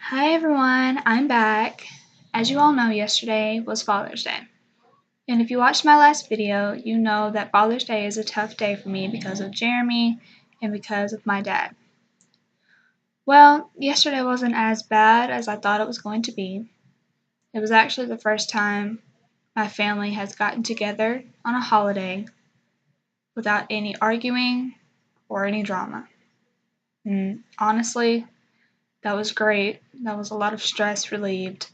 Hi everyone, I'm back. As you all know, yesterday was Father's Day. And if you watched my last video, you know that Father's Day is a tough day for me because of Jeremy and because of my dad. Well, yesterday wasn't as bad as I thought it was going to be. It was actually the first time my family has gotten together on a holiday without any arguing or any drama. And honestly, that was great. That was a lot of stress relieved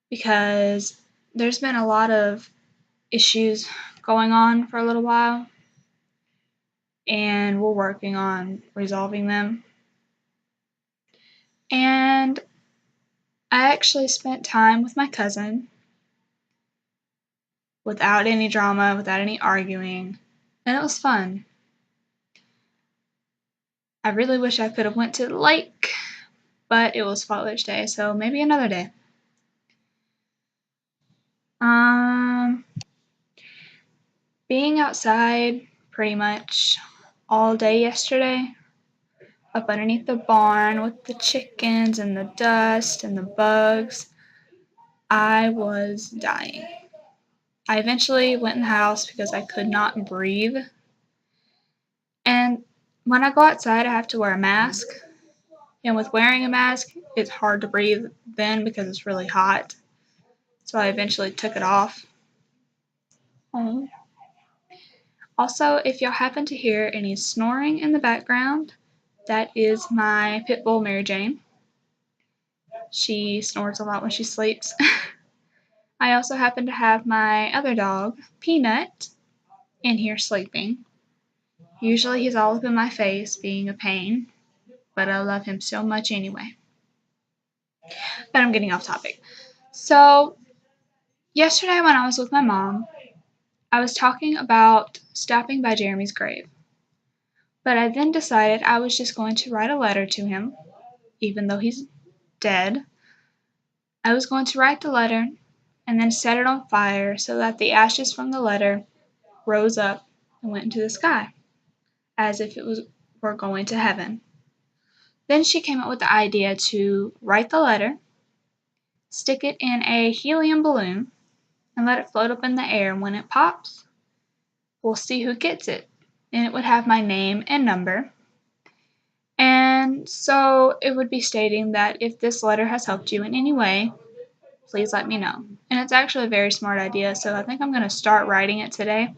because there's been a lot of issues going on for a little while, and we're working on resolving them. And I actually spent time with my cousin without any drama, without any arguing, and it was fun. I really wish I could have went to the lake, but it was Father's Day, so maybe another day. Um, Being outside pretty much all day yesterday, up underneath the barn with the chickens and the dust and the bugs, I was dying. I eventually went in the house because I could not breathe. And when I go outside, I have to wear a mask. And with wearing a mask, it's hard to breathe then because it's really hot. So I eventually took it off. Oh. Also, if y'all happen to hear any snoring in the background, that is my pit bull, Mary Jane. She snores a lot when she sleeps. I also happen to have my other dog, Peanut, in here sleeping. Usually he's all up in my face, being a pain, but I love him so much anyway. But I'm getting off topic. So, yesterday when I was with my mom, I was talking about stopping by Jeremy's grave. But I then decided I was just going to write a letter to him, even though he's dead. I was going to write the letter and then set it on fire so that the ashes from the letter rose up and went into the sky, as if were going to heaven. Then she came up with the idea to write the letter, stick it in a helium balloon, and let it float up in the air. And when it pops, we'll see who gets it. And it would have my name and number. And so it would be stating that if this letter has helped you in any way, please let me know. And it's actually a very smart idea, so I think I'm going to start writing it today.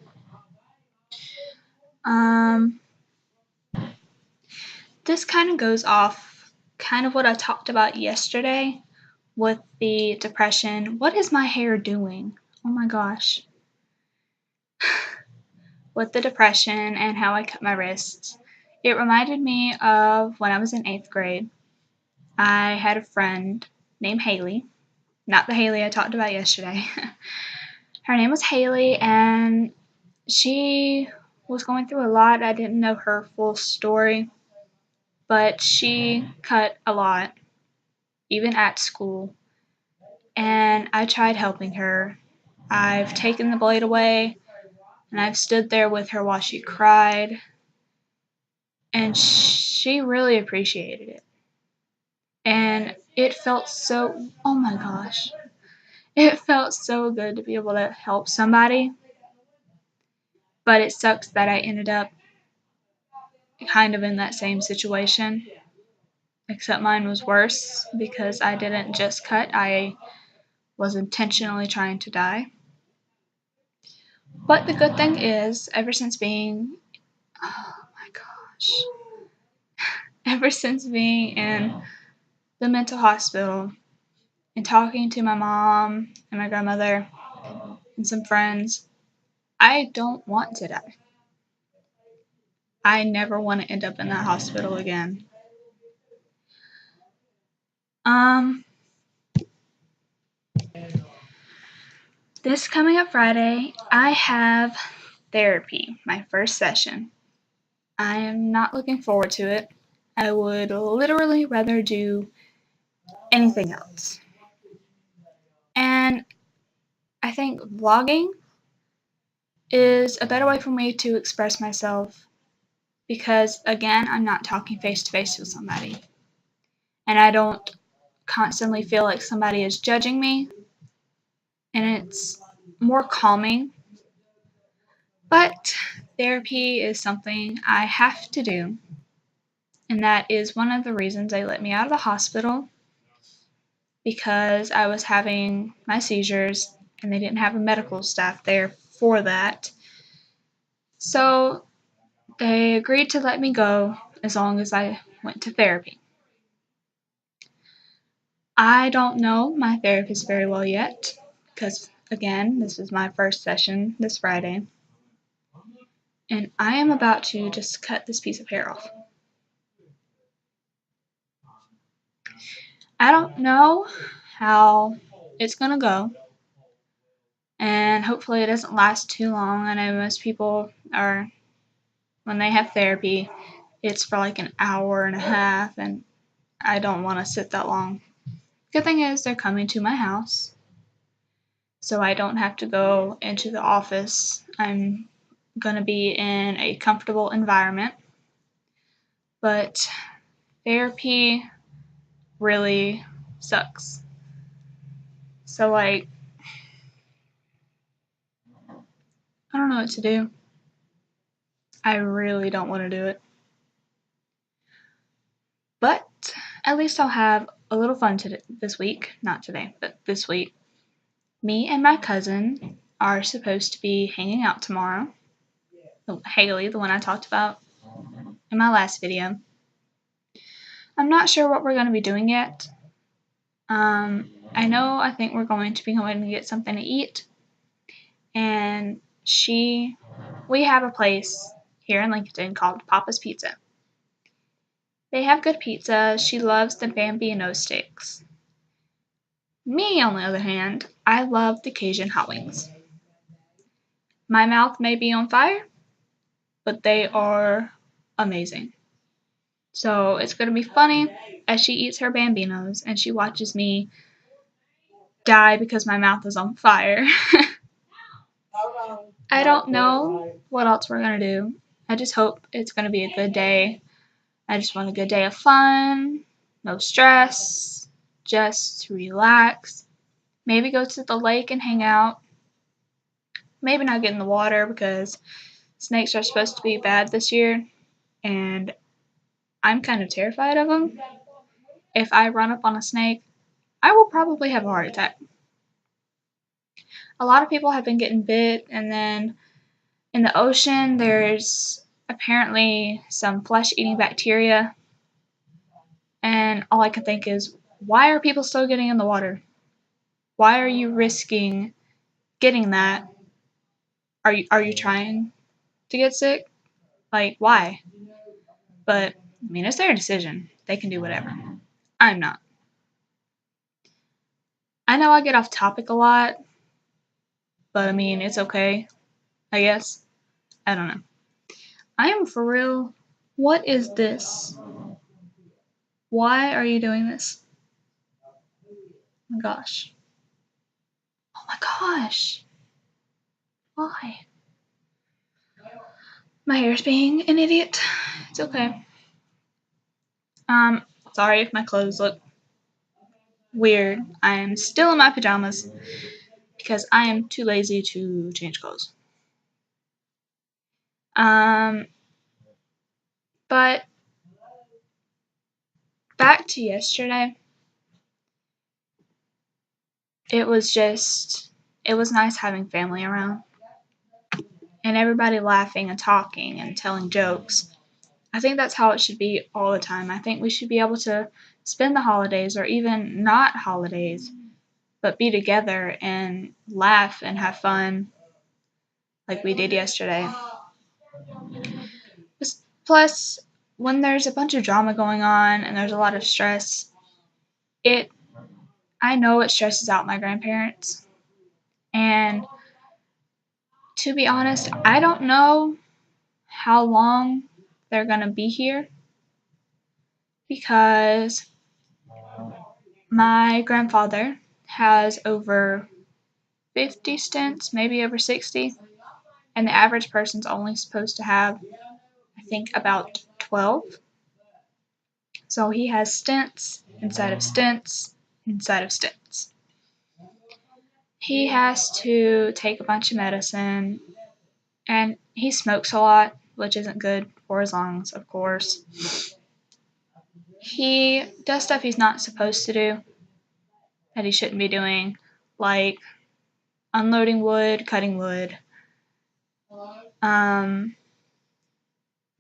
This kind of goes off kind of what I talked about yesterday with the depression. What is my hair doing? Oh my gosh. With the depression and how I cut my wrists. It reminded me of when I was in 8th grade. I had a friend named Haley. Not the Haley I talked about yesterday. Her name was Haley, and she was going through a lot. I didn't know her full story, but she cut a lot, even at school. And I tried helping her. I've taken the blade away, and I've stood there with her while she cried, and she really appreciated it. And it felt so, oh my gosh, it felt so good to be able to help somebody. But it sucks that I ended up kind of in that same situation, except mine was worse because I didn't just cut, I was intentionally trying to die. But the good thing is, oh my gosh, ever since being in the mental hospital and talking to my mom and my grandmother and some friends, I don't want to die. I never want to end up in that hospital again. Um, this coming up Friday, I have therapy, my first session. I am not looking forward to it. I would literally rather do anything else. And I think vlogging is a better way for me to express myself because, again, I'm not talking face to face with somebody. And I don't constantly feel like somebody is judging me, and it's more calming. But therapy is something I have to do, and that is one of the reasons they let me out of the hospital because I was having my seizures and they didn't have a medical staff there for that. So they agreed to let me go as long as I went to therapy. I don't know my therapist very well yet because, again, this is my first session this Friday. And I am about to just cut this piece of hair off. I don't know how it's going to go. And hopefully it doesn't last too long. I know most people are, when they have therapy, it's for like an hour and a half, and I don't want to sit that long. Good thing is they're coming to my house, so I don't have to go into the office. I'm going to be in a comfortable environment. But therapy really sucks. So, like, I don't know what to do. I really don't want to do it. But at least I'll have a little fun this week. Not today, but this week. Me and my cousin are supposed to be hanging out tomorrow. Haley, the one I talked about in my last video. I'm not sure what we're going to be doing yet. I think we're going to be going to get something to eat. And we have a place here in Lincoln called Papa's Pizza. They have good pizza. She loves the Bambino sticks. Me, on the other hand, I love the Cajun hot wings. My mouth may be on fire, but they are amazing. So it's going to be funny as she eats her Bambinos and she watches me die because my mouth is on fire. I don't know what else we're going to do. I just hope it's going to be a good day. I just want a good day of fun, no stress, just to relax. Maybe go to the lake and hang out. Maybe not get in the water because snakes are supposed to be bad this year, and I'm kind of terrified of them. If I run up on a snake, I will probably have a heart attack. A lot of people have been getting bit, and then in the ocean, there's apparently some flesh-eating bacteria, and all I can think is, why are people still getting in the water? Why are you risking getting that? Are you trying to get sick? Like, why? But I mean, it's their decision. They can do whatever. I'm not. I know I get off topic a lot, but I mean, it's okay, I guess. I don't know. I am for real. What is this? Why are you doing this? Oh my gosh. Oh my gosh. Why? My hair's being an idiot. It's okay. Sorry if my clothes look weird. I am still in my pajamas because I am too lazy to change clothes. But back to yesterday. It was nice having family around and everybody laughing and talking and telling jokes. I think that's how it should be all the time. I think we should be able to spend the holidays or even not holidays, but be together and laugh and have fun like we did yesterday. Plus, when there's a bunch of drama going on and there's a lot of stress, it I know it stresses out my grandparents. And to be honest, I don't know how long they're going to be here because my grandfather has over 50 stents, maybe over 60, and the average person's only supposed to have, I think, about 12. So he has stents inside of stents, inside of stents. He has to take a bunch of medicine, and he smokes a lot, which isn't good for his lungs, of course. He does stuff he's not supposed to do, that he shouldn't be doing, like unloading wood, cutting wood.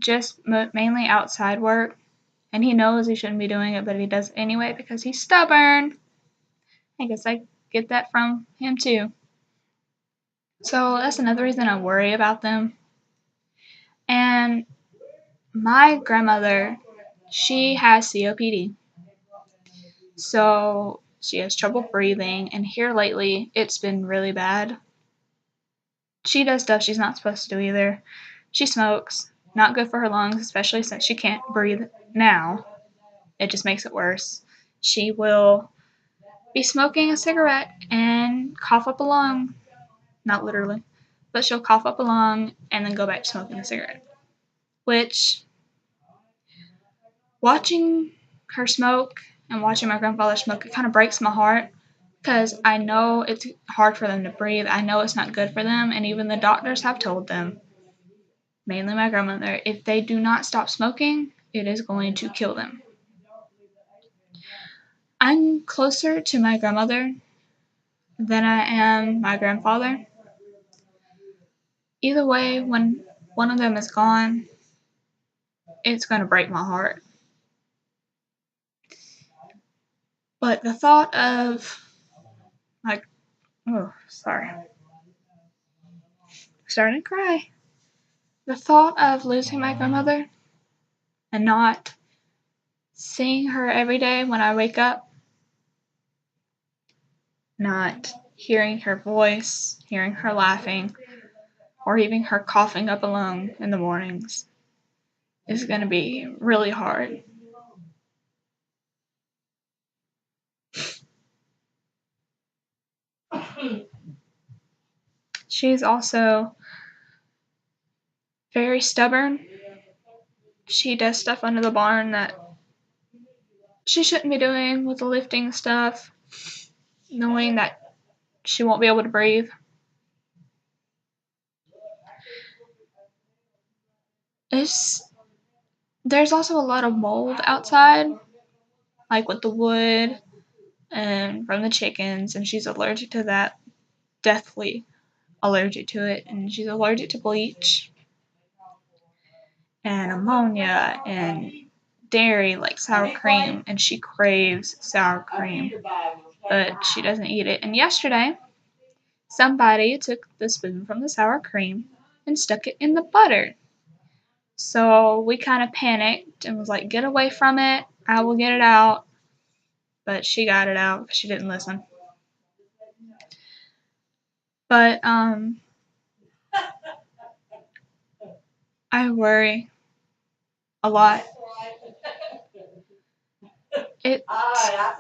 Just mainly outside work, and he knows he shouldn't be doing it, but he does it anyway because he's stubborn. I guess I get that from him too. So that's another reason I worry about them. And my grandmother, she has COPD. So she has trouble breathing, and here lately it's been really bad. She does stuff she's not supposed to do either. She smokes, not good for her lungs, especially since she can't breathe now. It just makes it worse. She will be smoking a cigarette and cough up a lung. Not literally, but she'll cough up a lung and then go back to smoking a cigarette. Which, watching her smoke and watching my grandfather smoke, it kind of breaks my heart because I know it's hard for them to breathe. I know it's not good for them, and even the doctors have told them, mainly my grandmother, if they do not stop smoking, it is going to kill them. I'm closer to my grandmother than I am my grandfather. Either way, when one of them is gone, it's going to break my heart. But the thought of, like, oh, sorry. Starting to cry. The thought of losing my grandmother and not seeing her every day when I wake up, not hearing her voice, hearing her laughing, or even her coughing up a lung in the mornings is going to be really hard. She's also very stubborn. She does stuff under the barn that she shouldn't be doing with the lifting stuff, knowing that she won't be able to breathe. There's also a lot of mold outside, like with the wood and from the chickens, and she's allergic to that, deathly allergic to it, and she's allergic to bleach and ammonia and dairy like sour cream, and she craves sour cream, but she doesn't eat it. And yesterday, somebody took the spoon from the sour cream and stuck it in the butter. So we kind of panicked and was like, get away from it, I will get it out. But she got it out because she didn't listen. But I worry a lot. It's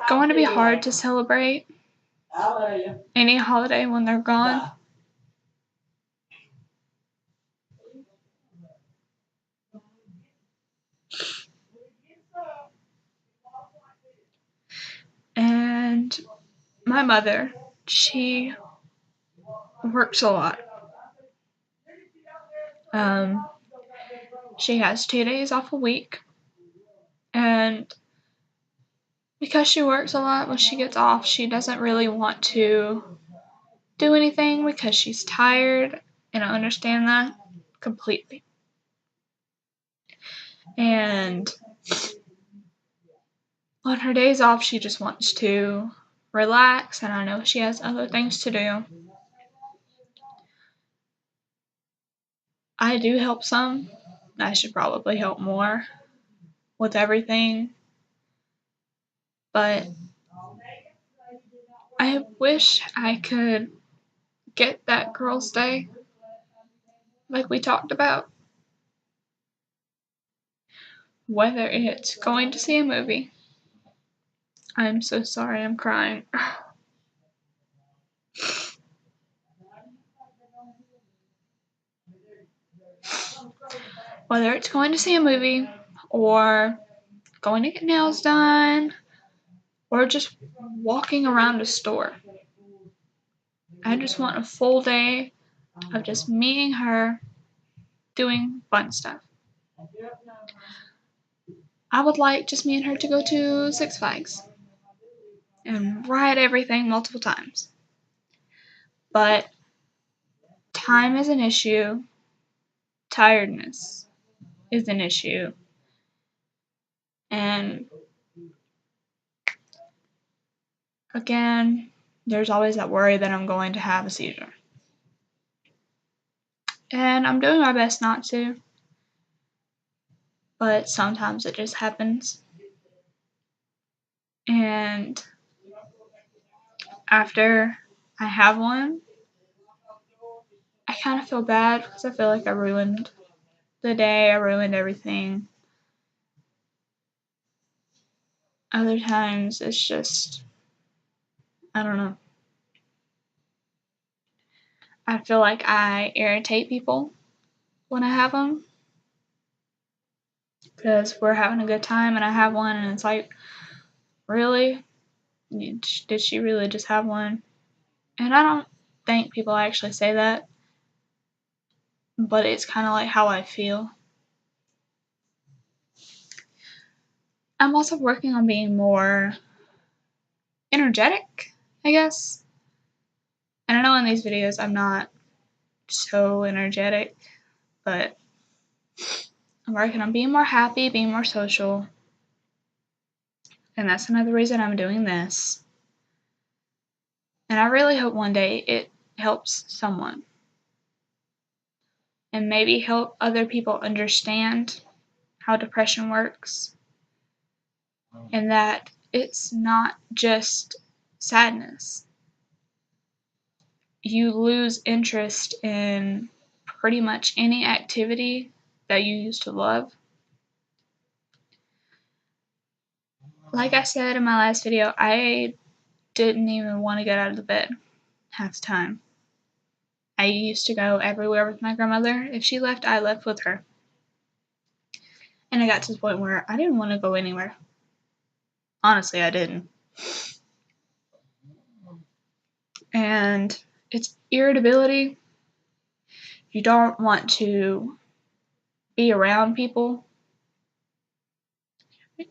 going to be hard to celebrate any holiday when they're gone. And my mother, she works a lot. She has 2 days off a week, and because she works a lot, when she gets off, she doesn't really want to do anything because she's tired, and I understand that completely. And on her days off, she just wants to relax, and I know she has other things to do. I do help some. I should probably help more with everything. But I wish I could get that girl's day like we talked about. Whether it's going to see a movie. I'm so sorry, I'm crying. Whether it's going to see a movie or going to get nails done or just walking around a store. I just want a full day of just me and her doing fun stuff. I would like just me and her to go to Six Flags and ride everything multiple times. But time is an issue, tiredness is an issue, and again, there's always that worry that I'm going to have a seizure. And I'm doing my best not to, but sometimes it just happens. And after I have one, I kind of feel bad because I feel like I ruined the day, I ruined everything. Other times it's just, I don't know. I feel like I irritate people when I have them because we're having a good time and I have one and it's like, really? Did she really just have one? And I don't think people actually say that, but it's kind of like how I feel. I'm also working on being more energetic, I guess. And I know in these videos I'm not so energetic, but I'm working on being more happy, being more social. And that's another reason I'm doing this. And I really hope one day it helps someone. And maybe help other people understand how depression works. And that it's not just sadness. You lose interest in pretty much any activity that you used to love. Like I said in my last video, I didn't even want to get out of the bed half the time. I used to go everywhere with my grandmother. If she left, I left with her. And I got to the point where I didn't want to go anywhere. Honestly, I didn't. And it's irritability. You don't want to be around people.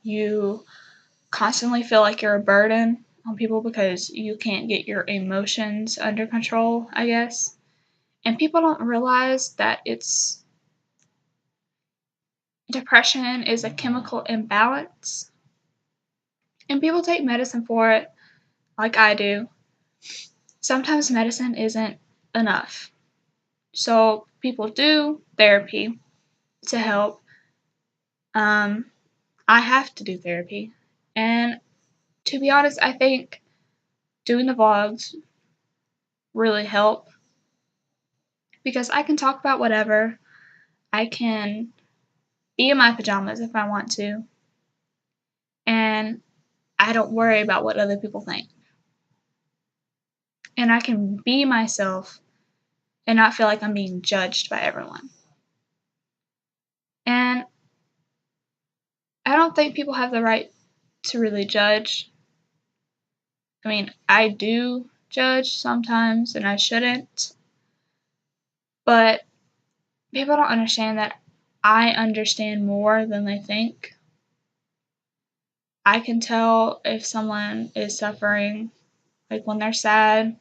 You constantly feel like you're a burden on people because you can't get your emotions under control, I guess. And people don't realize that depression is a chemical imbalance. And people take medicine for it, like I do. Sometimes medicine isn't enough. So people do therapy to help. I have to do therapy. And to be honest, I think doing the vlogs really help because I can talk about whatever. I can be in my pajamas if I want to. And I don't worry about what other people think. And I can be myself and not feel like I'm being judged by everyone. And I don't think people have the right to really judge. I mean, I do judge sometimes and I shouldn't. But people don't understand that I understand more than they think. I can tell if someone is suffering, like when they're sad.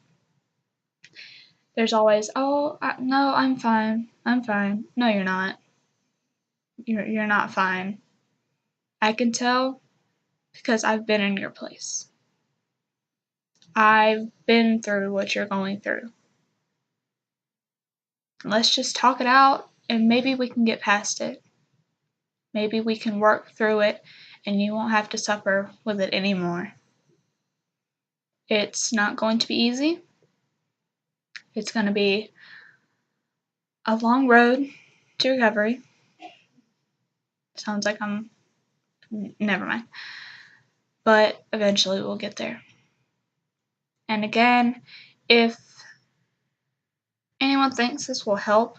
There's always, oh, no, I'm fine. I'm fine. No, you're not. You're not fine. I can tell because I've been in your place. I've been through what you're going through. Let's just talk it out and maybe we can get past it. Maybe we can work through it and you won't have to suffer with it anymore. It's not going to be easy. It's going to be a long road to recovery. Sounds like never mind. But eventually we'll get there. And again, if anyone thinks this will help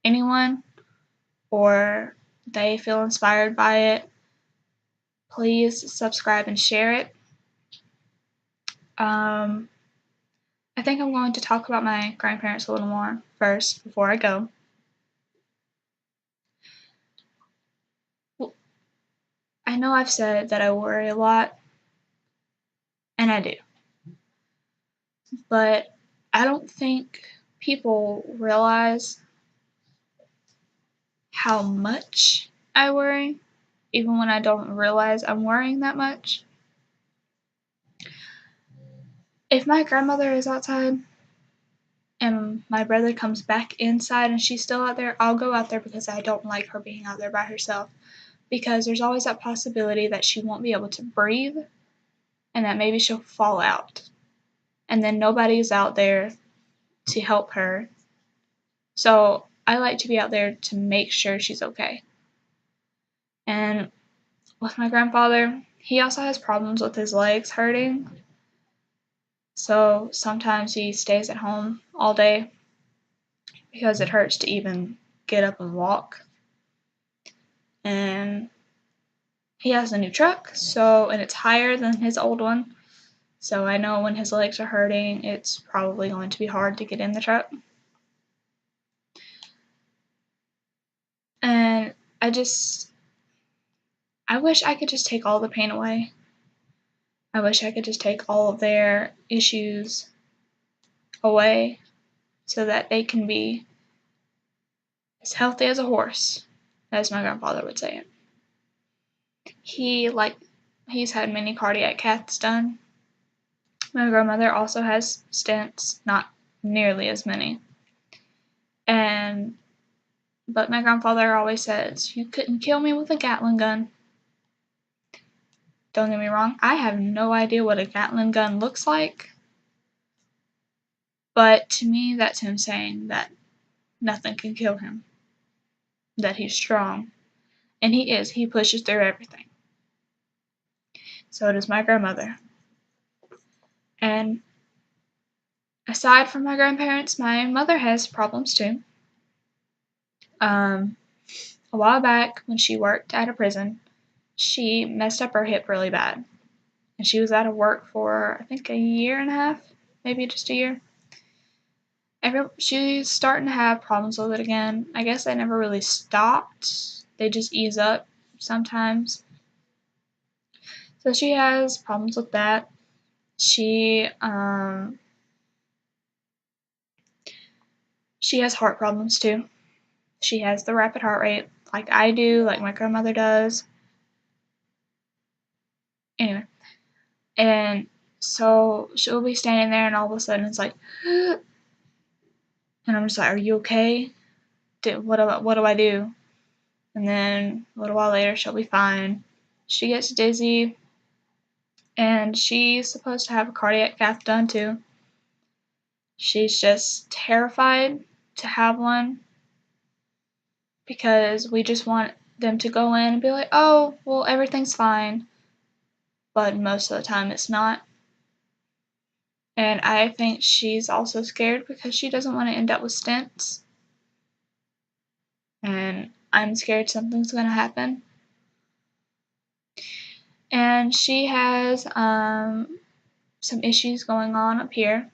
anyone or they feel inspired by it, please subscribe and share it. I think I'm going to talk about my grandparents a little more first before I go. I know I've said that I worry a lot, and I do, but I don't think people realize how much I worry, even when I don't realize I'm worrying that much. If my grandmother is outside and my brother comes back inside and she's still out there, I'll go out there because I don't like her being out there by herself. Because there's always that possibility that she won't be able to breathe and that maybe she'll fall out. And then nobody's out there to help her. So I like to be out there to make sure she's okay. And with my grandfather, he also has problems with his legs hurting. So sometimes he stays at home all day because it hurts to even get up and walk. And he has a new truck, and it's higher than his old one. So I know when his legs are hurting, it's probably going to be hard to get in the truck. And I wish I could just take all the pain away. I wish I could just take all of their issues away so that they can be as healthy as a horse, as my grandfather would say it. He's had many cardiac caths done. My grandmother also has stents, not nearly as many. But my grandfather always says, "You couldn't kill me with a Gatling gun." Don't get me wrong, I have no idea what a Gatling gun looks like. But to me, that's him saying that nothing can kill him. That he's strong. And he is. He pushes through everything. So does my grandmother. And aside from my grandparents, my mother has problems too. A while back, when she worked at a prison, she messed up her hip really bad. And she was out of work for, I think, a year and a half, maybe just a year. She's starting to have problems with it again. I guess they never really stopped. They just ease up sometimes. So she has problems with that. She has heart problems too. She has the rapid heart rate, like I do, like my grandmother does. Anyway, and so she'll be standing there, and all of a sudden it's like, and I'm just like, "Are you okay? What do I do?" And then a little while later, she'll be fine. She gets dizzy, and she's supposed to have a cardiac cath done too. She's just terrified to have one because we just want them to go in and be like, "Oh, well, everything's fine." But most of the time it's not. And I think she's also scared because she doesn't want to end up with stents. And I'm scared something's going to happen. And she has some issues going on up here.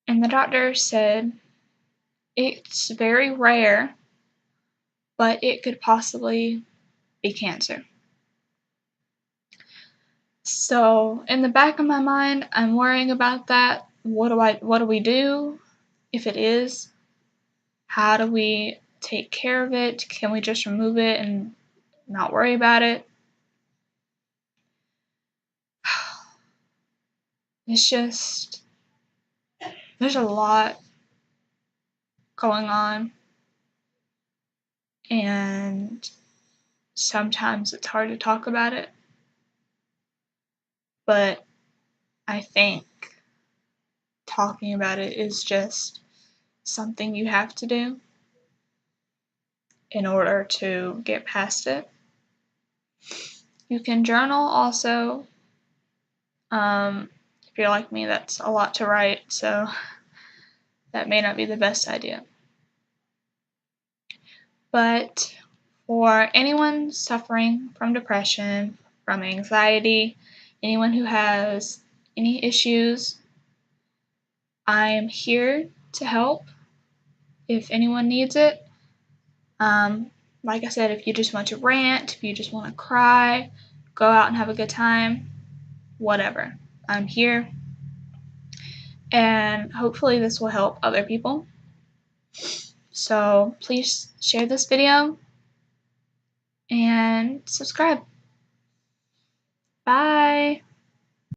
And the doctor said it's very rare, but it could possibly be cancer. So in the back of my mind, I'm worrying about that. What do we do if it is? How do we take care of it? Can we just remove it and not worry about it? It's just, there's a lot going on, and sometimes it's hard to talk about it, but I think talking about it is just something you have to do in order to get past it. You can journal also. If you're like me, that's a lot to write, so that may not be the best idea. But for anyone suffering from depression, from anxiety, anyone who has any issues, I am here to help if anyone needs it. Like I said, if you just want to rant, if you just want to cry, go out and have a good time, whatever. I'm here, and hopefully this will help other people. So please share this video and subscribe. Bye!